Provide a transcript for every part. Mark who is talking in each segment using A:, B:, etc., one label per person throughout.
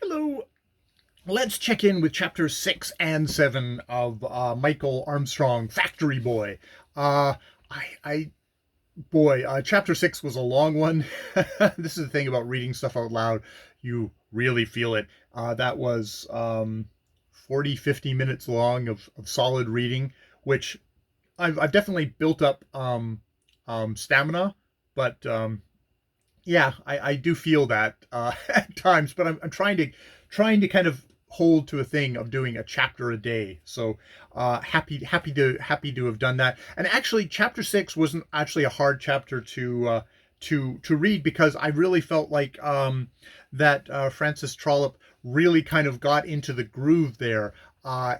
A: Hello. Let's check in with chapters 6 and 7 of Mchl Armstrong, Fctry By. Uh, Chapter 6 was a long one. This is the thing about reading stuff out loud. You really feel it. That was 40, 50 minutes long of solid reading, which I've definitely built up stamina, but yeah, I do feel that at times, but I'm trying to kind of hold to a thing of doing a chapter a day. So happy to have done that. And actually, chapter 6 wasn't actually a hard chapter to read, because I really felt like that Francis Trollope really kind of got into the groove there.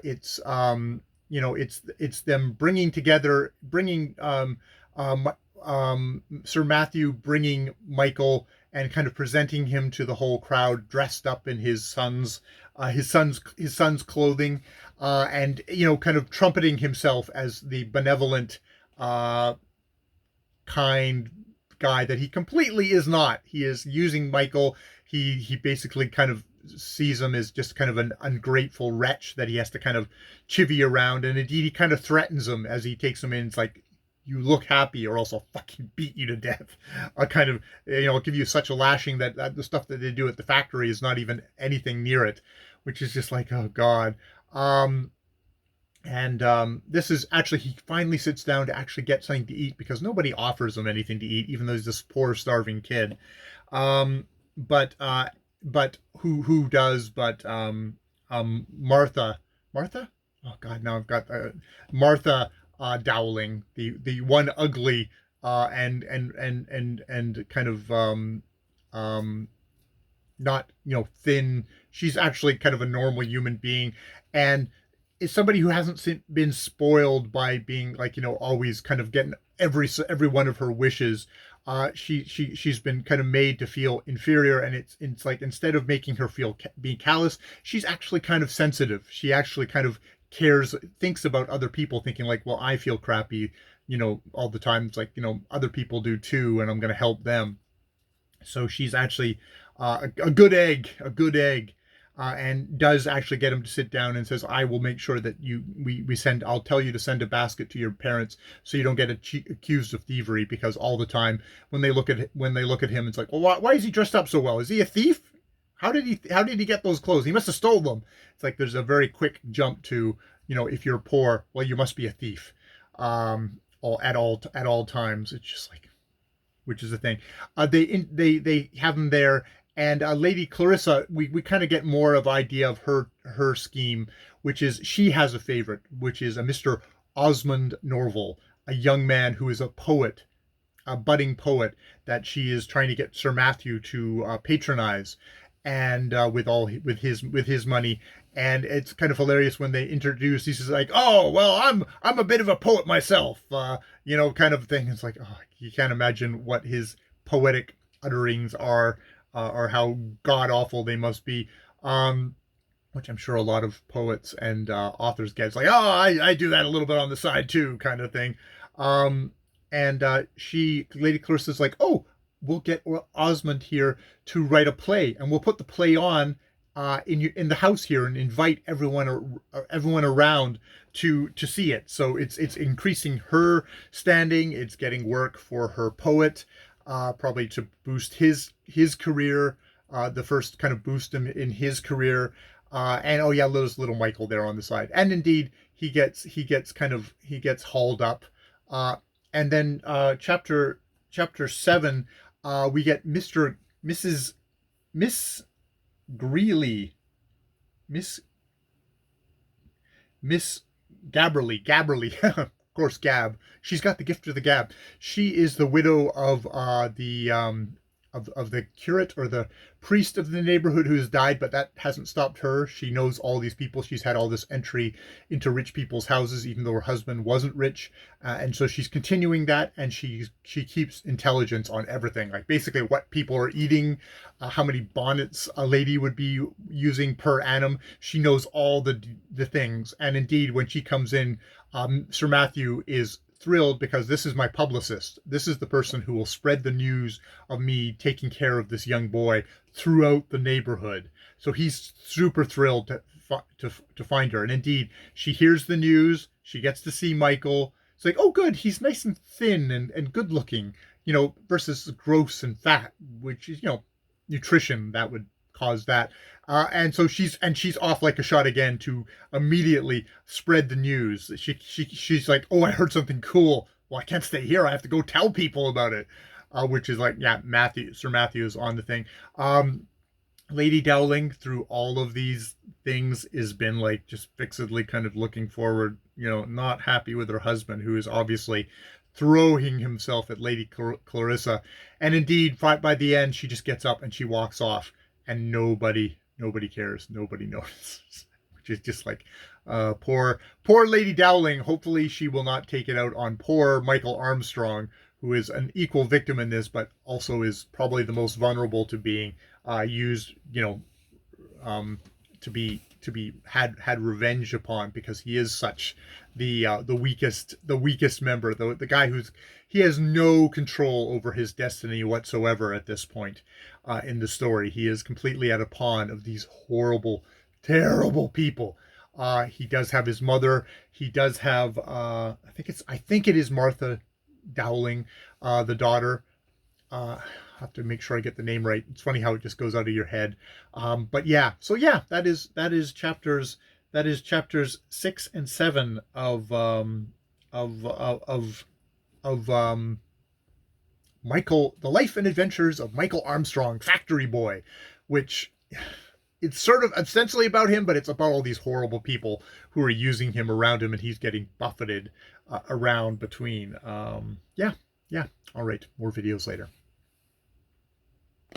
A: It's it's them bringing Sir Matthew bringing Mchl and kind of presenting him to the whole crowd dressed up in his son's clothing, and kind of trumpeting himself as the benevolent, kind guy that he completely is not. He is using Mchl. He basically kind of sees him as just kind of an ungrateful wretch that he has to kind of chivvy around, and indeed he kind of threatens him as he takes him in. It's like, you look happy or else I'll fucking beat you to death. I'll kind of, I'll give you such a lashing that the stuff that they do at the factory is not even anything near it, which is just like, oh God. This is actually, he finally sits down to actually get something to eat, because nobody offers him anything to eat, even though he's this poor starving kid. But who does but Martha. Oh God, now I've got Martha Dowling, the one ugly and kind of not thin. She's actually kind of a normal human being, and is somebody who hasn't been spoiled by being like always kind of getting every one of her wishes. She's been kind of made to feel inferior, and it's like, instead of making her feel being callous, she's actually kind of sensitive. She actually kind of cares, thinks about other people, thinking like, well, I feel crappy, all the time. It's like, other people do too, and I'm going to help them. So she's actually a good egg, and does actually get him to sit down and says, I will make sure that I'll tell you to send a basket to your parents so you don't get accused of thievery, because all the time when they look at him, it's like, well, why is he dressed up so well? Is he a thief? How did he get those clothes? He must have stole them. It's like there's a very quick jump to, if you're poor, well, you must be a thief. At all times. It's just like, which is the thing. They have him there, and Lady Clarissa, we kind of get more of idea of her scheme, which is she has a favorite, which is a Mr. Osmond Norval, a young man who is a poet, a budding poet, that she is trying to get Sir Matthew to patronize, and with his money. And it's kind of hilarious when they introduce, he's like, oh, well, I'm a bit of a poet myself, kind of thing. It's like, oh, you can't imagine what his poetic utterings are, or how god awful they must be, which I'm sure a lot of poets and authors get. It's like, oh, I do that a little bit on the side too, kind of thing. Lady Clarissa's like, oh, we'll get Osmond here to write a play, and we'll put the play on in the house here, and invite everyone around to see it. So it's increasing her standing. It's getting work for her poet, probably to boost his career. The first kind of boost him in his career. And oh yeah, there's little Mchl there on the side, and indeed he gets hauled up. And then chapter 7, we get Miss Greeley, Miss Gabberly, of course, Gab. She's got the gift of the gab. She is the widow of the curate, or the priest of the neighborhood, who has died, but that hasn't stopped her. She knows all these people. She's had all this entry into rich people's houses, even though her husband wasn't rich, and so she's continuing that, and she keeps intelligence on everything, like basically what people are eating, how many bonnets a lady would be using per annum. She knows all the things, and indeed, when she comes in, Sir Matthew is thrilled, because this is my publicist. This is the person who will spread the news of me taking care of this young boy throughout the neighborhood. So he's super thrilled to find her. And indeed, she hears the news. She gets to see Mchl. It's like, oh, good. He's nice and thin and good looking, versus gross and fat, which is, nutrition that would cause that. And so she's off like a shot again to immediately spread the news. She's like, oh, I heard something cool. Well, I can't stay here. I have to go tell people about it. Which is like, yeah, Sir Matthew is on the thing. Lady Dowling, through all of these things, has been like just fixedly kind of looking forward, not happy with her husband, who is obviously throwing himself at Lady Clarissa. And indeed, by the end, she just gets up and she walks off, and nobody cares, nobody notices, which is just like, poor Lady Dowling. Hopefully she will not take it out on poor Mchl Armstrong, who is an equal victim in this, but also is probably the most vulnerable to being used, to be had revenge upon, because he is such the weakest member, the guy he has no control over his destiny whatsoever at this point in the story. He is completely at a pawn of these horrible, terrible people. He does have his mother. He does have I think it is Martha Dowling, the daughter. I have to make sure I get the name right. It's funny how it just goes out of your head. But yeah, so yeah, that is chapters 6 and 7 of Mchl, the life and adventures of Mchl Armstrong, Fctry By, which it's sort of ostensibly about him, but it's about all these horrible people who are using him around him, and he's getting buffeted around between. Yeah. All right, more videos later.